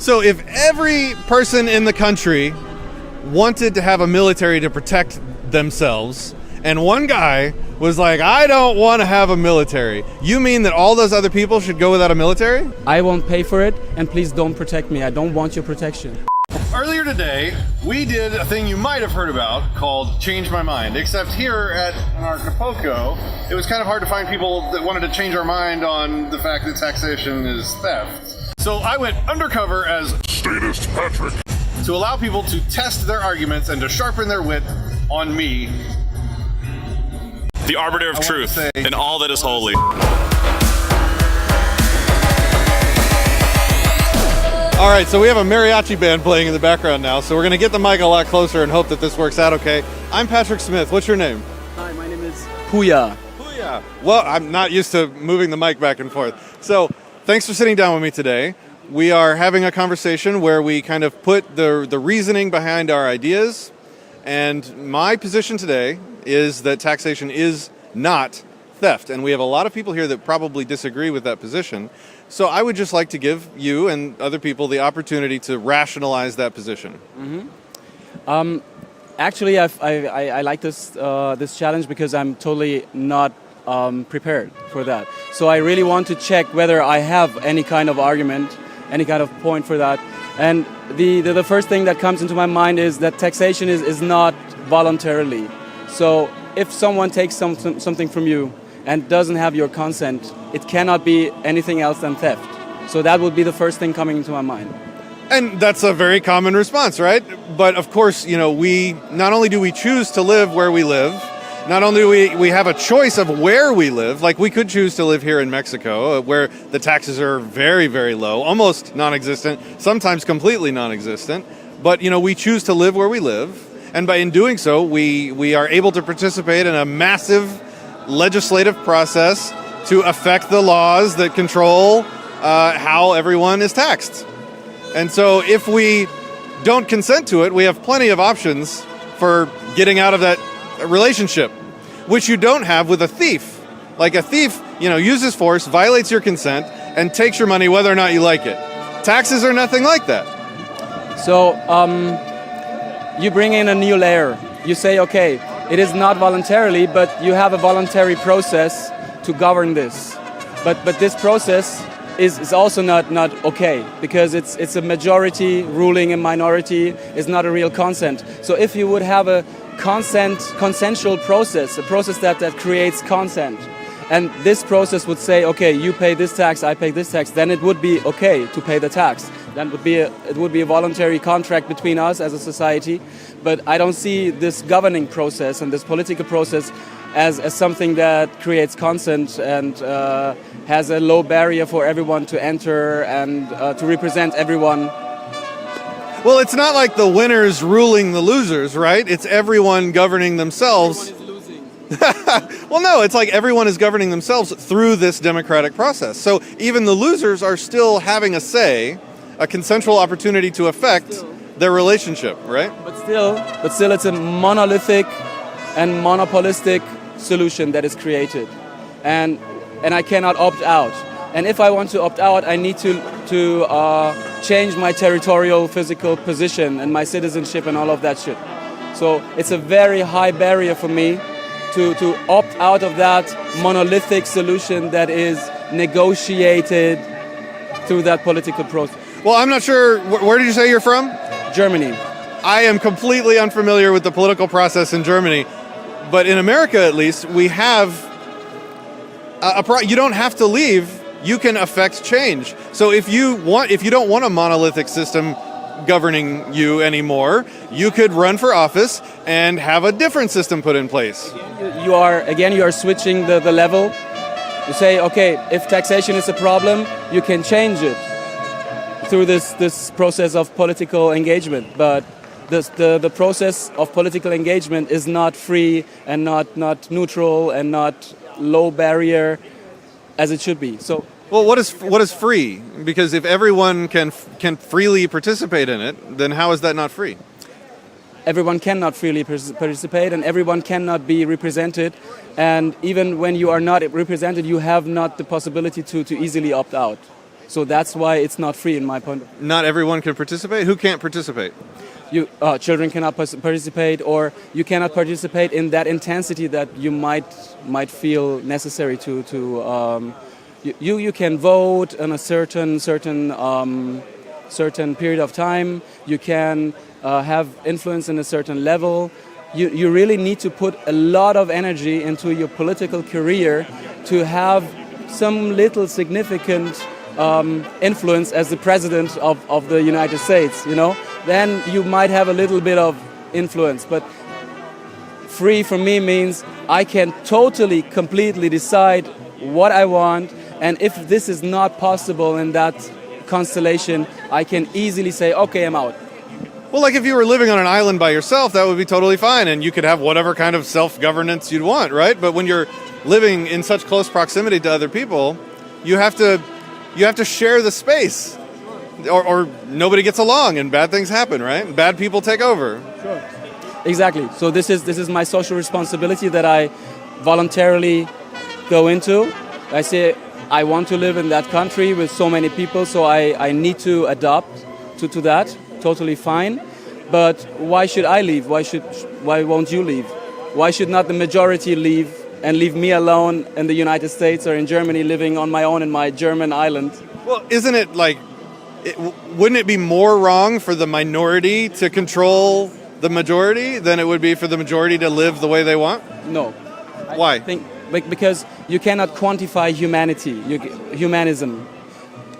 So if every person in the country wanted to have a military to protect themselves, and one guy was like, I don't want to have a military, you mean that all those other people should go without a military? I won't pay for it, and please don't protect me. I don't want your protection. Earlier today, we did a thing you might have heard about called Change My Mind, except here at Anarchapulco, it was kind of hard to find people that wanted to change our mind on the fact that taxation is theft. So I went undercover as Statist Patrick to allow people to test their arguments and to sharpen their wit on me. The arbiter of truth and all that is holy. All right, so we have a mariachi band playing in the background now, so we're going to get the mic a lot closer and hope that this works out okay. I'm Patrick Smith. What's your name? Hi, my name is Pouya. Pouya. Well, I'm not used to moving the mic back and forth. So thanks for sitting down with me today. We are having a conversation where we kind of put the reasoning behind our ideas. And my position today is that taxation is not theft. And we have a lot of people here that probably disagree with that position. So I would just like to give you and other people the opportunity to rationalize that position. Mm-hmm. Actually, I like this challenge because I'm totally not prepared for that. So I really want to check whether I have any kind of argument, any kind of point for that. And the first thing that comes into my mind is that taxation is not voluntarily. So if someone takes something from you and doesn't have your consent, it cannot be anything else than theft. So that would be the first thing coming into my mind. And that's a very common response, right? But of course, we not only do we choose to live where we live, not only do we have a choice of where we live, like we could choose to live here in Mexico, where the taxes are very, very low, almost non-existent, sometimes completely non-existent. But, we choose to live where we live. And in doing so, we are able to participate in a massive legislative process to affect the laws that control how everyone is taxed. And so if we don't consent to it, we have plenty of options for getting out of that relationship, which you don't have with a thief. Like a thief, uses force, violates your consent, and takes your money whether or not you like it. Taxes are nothing like that. So you bring in a new layer. You say, okay, it is not voluntarily, but you have a voluntary process to govern this. But this process is also not okay, because it's a majority ruling a minority, is not a real consent. So if you would have a consensual process, a process that creates consent, and this process would say, okay, you pay this tax, I pay this tax, then it would be okay to pay the tax. Then it would be a voluntary contract between us as a society. But I don't see this governing process and this political process as something that creates consent and has a low barrier for everyone to enter and to represent everyone. Well, it's not like the winners ruling the losers, right? It's everyone governing themselves. Everyone is losing. Well, no, it's like everyone is governing themselves through this democratic process. So even the losers are still having a say, a consensual opportunity to affect their relationship, right? But still, it's a monolithic and monopolistic solution that is created, and I cannot opt out. And if I want to opt out, I need to change my territorial physical position and my citizenship and all of that shit. So it's a very high barrier for me to opt out of that monolithic solution that is negotiated through that political process. Well, I'm not sure, where did you say you're from? Germany. I am completely unfamiliar with the political process in Germany, but in America at least, we have you don't have to leave, you can affect change. So if you don't want a monolithic system governing you anymore, you could run for office and have a different system put in place. You are switching the level. You say, okay, if taxation is a problem, you can change it through this process of political engagement. But the process of political engagement is not free and not neutral and not low barrier as it should be. So, well, what is free? Because if everyone can freely participate in it, then how is that not free? Everyone cannot freely participate, and everyone cannot be represented. And even when you are not represented, you have not the possibility to easily opt out. So that's why it's not free in my point of view. Not everyone can participate. Who can't participate? Children cannot participate, or you cannot participate in that intensity that you might feel necessary to. You can vote on a certain period of time. You can have influence in a certain level. You really need to put a lot of energy into your political career to have some little significant influence as the president of the United States, then you might have a little bit of influence. But free for me means I can totally, completely decide what I want, and if this is not possible in that constellation, I can easily say, okay, I'm out. Well, like if you were living on an island by yourself, that would be totally fine, and you could have whatever kind of self-governance you'd want, right? But when you're living in such close proximity to other people, you have to share the space, or nobody gets along and bad things happen, right? Bad people take over. Sure. Exactly. So this is my social responsibility that I voluntarily go into. I say I want to live in that country with so many people, so I need to adapt to that. Totally fine. But why should I leave? Why won't you leave? Why should not the majority leave and leave me alone in the United States or in Germany, living on my own in my German island? Well, isn't it like, wouldn't it be more wrong for the minority to control the majority than it would be for the majority to live the way they want? No. Why? I think because you cannot quantify humanism.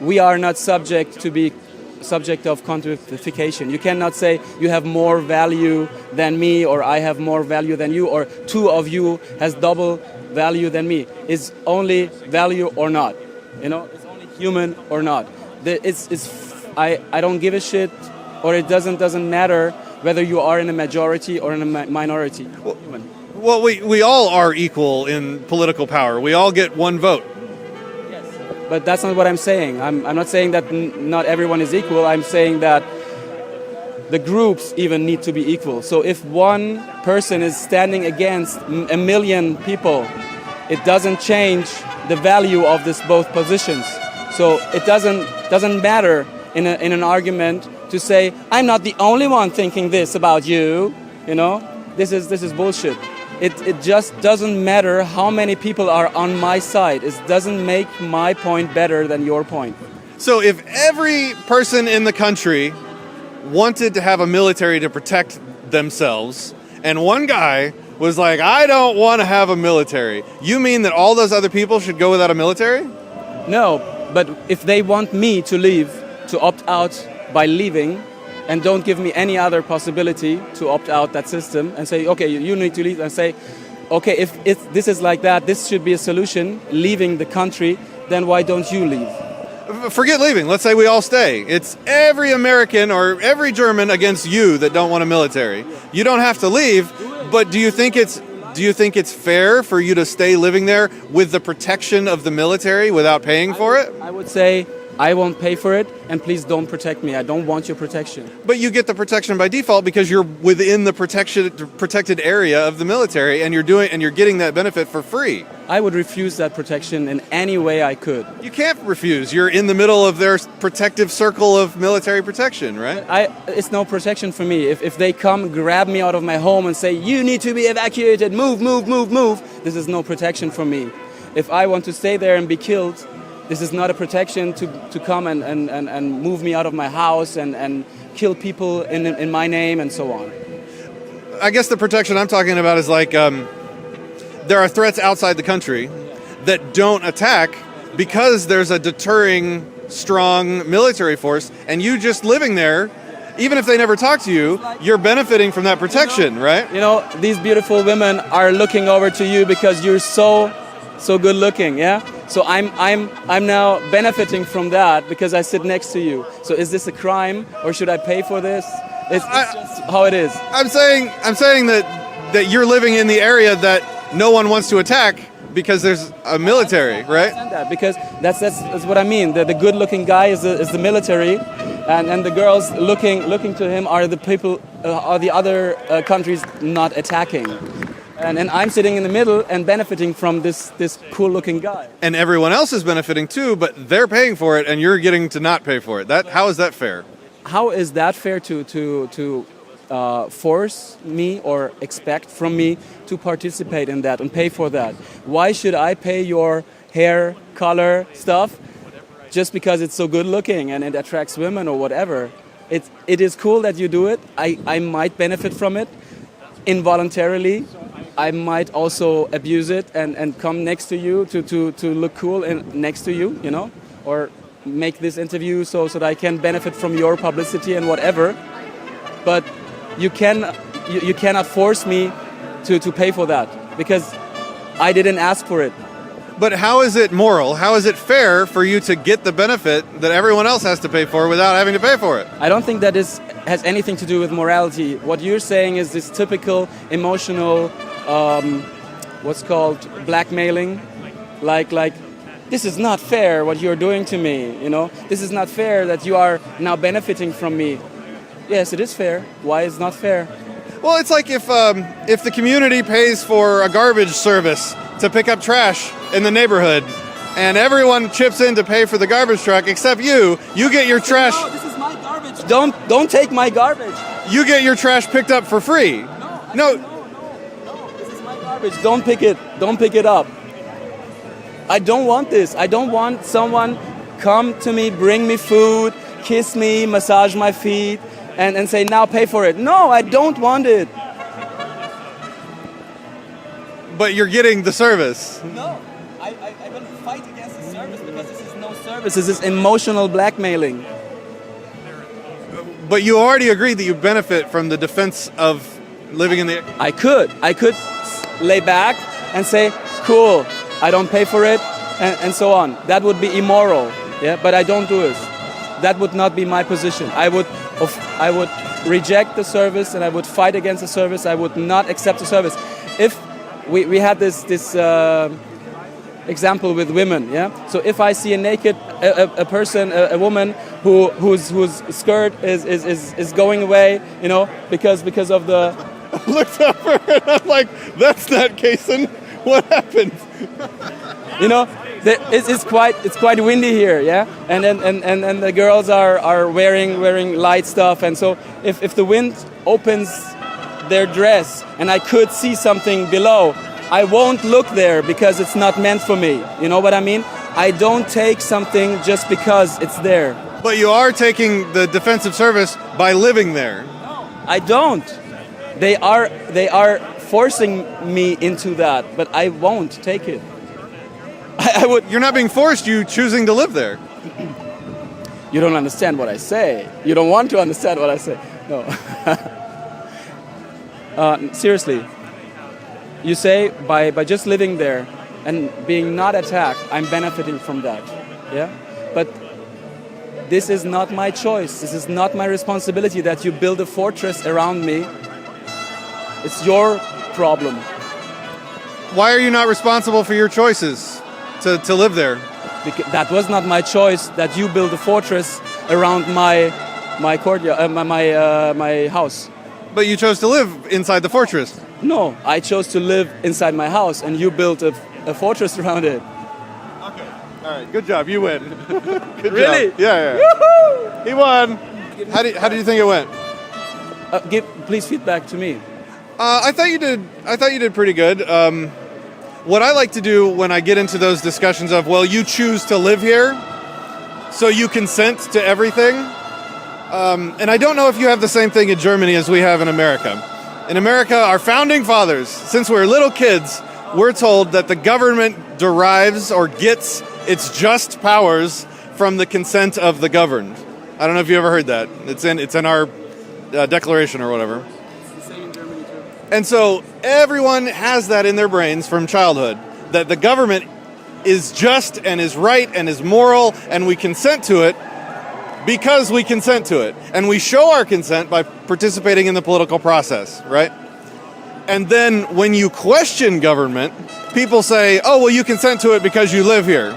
We are not subject to be subject of quantification. You cannot say you have more value than me, or I have more value than you, or two of you has double value than me. It's only value or not. It's only human or not. I don't give a shit, or it doesn't matter whether you are in a majority or in a minority. Well, we all are equal in political power. We all get one vote. Yes. But that's not what I'm saying. I'm not saying that not everyone is equal. I'm saying that the groups even need to be equal. So if one person is standing against a million people, it doesn't change the value of both positions. So it doesn't matter in an argument to say, I'm not the only one thinking this about you. This is bullshit. It just doesn't matter how many people are on my side. It doesn't make my point better than your point. So if every person in the country wanted to have a military to protect themselves, and one guy was like, I don't want to have a military, you mean that all those other people should go without a military? No, but if they want me to leave, to opt out by leaving, and don't give me any other possibility to opt out that system and say, okay, you need to leave, and say, okay, if this is like that, this should be a solution, leaving the country, then why don't you leave? Forget leaving. Let's say we all stay. It's every American or every German against you that don't want a military. You don't have to leave, but do you think it's fair for you to stay living there with the protection of the military without paying for it? I would say, I won't pay for it, and please don't protect me. I don't want your protection. But you get the protection by default because you're within the protected area of the military, and you're getting that benefit for free. I would refuse that protection in any way I could. You can't refuse. You're in the middle of their protective circle of military protection, right? It's no protection for me. If they come, grab me out of my home and say, you need to be evacuated, move, this is no protection for me. If I want to stay there and be killed, this is not a protection to come and move me out of my house and kill people in my name and so on. I guess the protection I'm talking about is like there are threats outside the country that don't attack because there's a deterring, strong military force, and you just living there, even if they never talk to you, you're benefiting from that protection, right? These beautiful women are looking over to you because you're so good looking, yeah? So I'm now benefiting from that because I sit next to you. So is this a crime, or should I pay for this? It's just how it is. I'm saying that you're living in the area that no one wants to attack because there's a military, right? I understand that, because that's what I mean. The good-looking guy is the military, and the girls looking to him are the people, are the other countries not attacking. And I'm sitting in the middle and benefiting from this cool-looking guy. And everyone else is benefiting too, but they're paying for it, and you're getting to not pay for it. How is that fair? How is that fair to force me or expect from me to participate in that and pay for that? Why should I pay your hair color stuff just because it's so good looking and it attracts women or whatever? It is cool that you do it. I might benefit from it involuntarily. I might also abuse it and come next to you to look cool and next to you, you know, or make this interview so that I can benefit from your publicity and whatever. But you cannot force me to pay for that because I didn't ask for it. But how is it moral? How is it fair for you to get the benefit that everyone else has to pay for without having to pay for it? I don't think that has anything to do with morality. What you're saying is this typical emotional, what's called blackmailing, like this is not fair what you're doing to me. You know, this is not fair that you are now benefiting from me. Yes, it is fair. Why is it not fair? Well, it's like if the community pays for a garbage service to pick up trash in the neighborhood, and everyone chips in to pay for the garbage truck except you get your trash. No, this is my garbage. Don't take my garbage. You get your trash picked up for free. No. This is my garbage. Don't pick it up. I don't want this. I don't want someone come to me, bring me food, kiss me, massage my feet, and say, now pay for it. No, I don't want it. But you're getting the service. No, I will fight against the service because this is no service. This is emotional blackmailing. But you already agreed that you benefit from the defense of living in the... I could lay back and say, cool, I don't pay for it, and so on. That would be immoral, yeah. But I don't do it. That would not be my position. I would reject the service and I would fight against the service. I would not accept the service. If we had this example with women, yeah. So if I see a naked a person, a woman whose skirt is going away, you know, because of the... I looked up her and I'm like, that's not Kason. What happened? You know, it's quite windy here, yeah. And then the girls are wearing light stuff, and so if the wind opens their dress and I could see something below, I won't look there because it's not meant for me. You know what I mean? I don't take something just because it's there. But you are taking the defensive service by living there. No, I don't. They are forcing me into that, but I won't take it. I would. You're not being forced. You choosing to live there. You don't understand what I say. You don't want to understand what I say. No. Seriously. You say by just living there and being not attacked, I'm benefiting from that. Yeah? But this is not my choice. This is not my responsibility that you build a fortress around me. It's your problem. Why are you not responsible for your choices to live there? Because that was not my choice that you build a fortress around my courtyard, my house. But you chose to live inside the fortress. No, I chose to live inside my house, and you built a fortress around it. Okay, all right, good job. You win. Good Really? job. Yeah. Woohoo! He won. How do you think it went? Please feedback to me. I thought you did pretty good. What I like to do when I get into those discussions of, well, you choose to live here, so you consent to everything. And I don't know if you have the same thing in Germany as we have in America. In America, our founding fathers, since we're little kids, we're told that the government derives or gets its just powers from the consent of the governed. I don't know if you ever heard that. It's in our declaration or whatever. And so everyone has that in their brains from childhood, that the government is just and is right and is moral, and we consent to it because we consent to it. And we show our consent by participating in the political process, right? And then when you question government, people say, oh, well, you consent to it because you live here.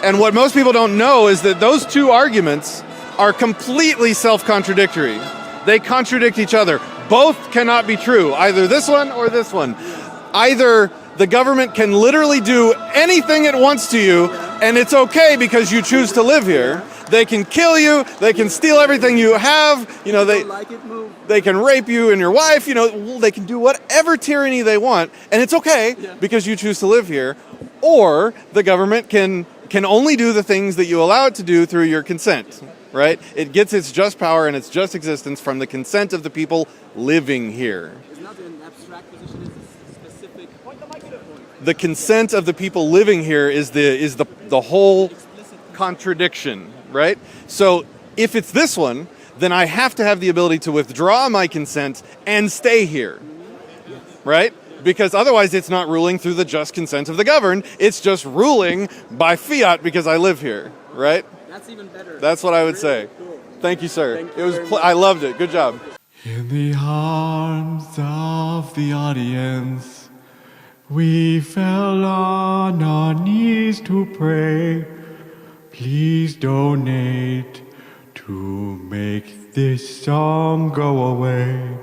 And what most people don't know is that those two arguments are completely self-contradictory. They contradict each other. Both cannot be true, either this one or this one. Either the government can literally do anything it wants to you, and it's okay because you choose to live here. They can kill you, they can steal everything you have, you know, they can rape you and your wife, you know, they can do whatever tyranny they want, and it's okay because you choose to live here. Or the government can only do the things that you allow it to do through your consent, right? It gets its just power and its just existence from the consent of the people living here. It's not an abstract position, it's a specific point. The consent of the people living here is the whole contradiction, right? So if it's this one, then I have to have the ability to withdraw my consent and stay here, right? Because otherwise it's not ruling through the just consent of the governed, it's just ruling by fiat because I live here, right? That's even better. That's what I would say. Cool. Thank you, sir. Thank you It was very much. I loved it. Good job. In the arms of the audience, we fell on our knees to pray. Please donate to make this song go away.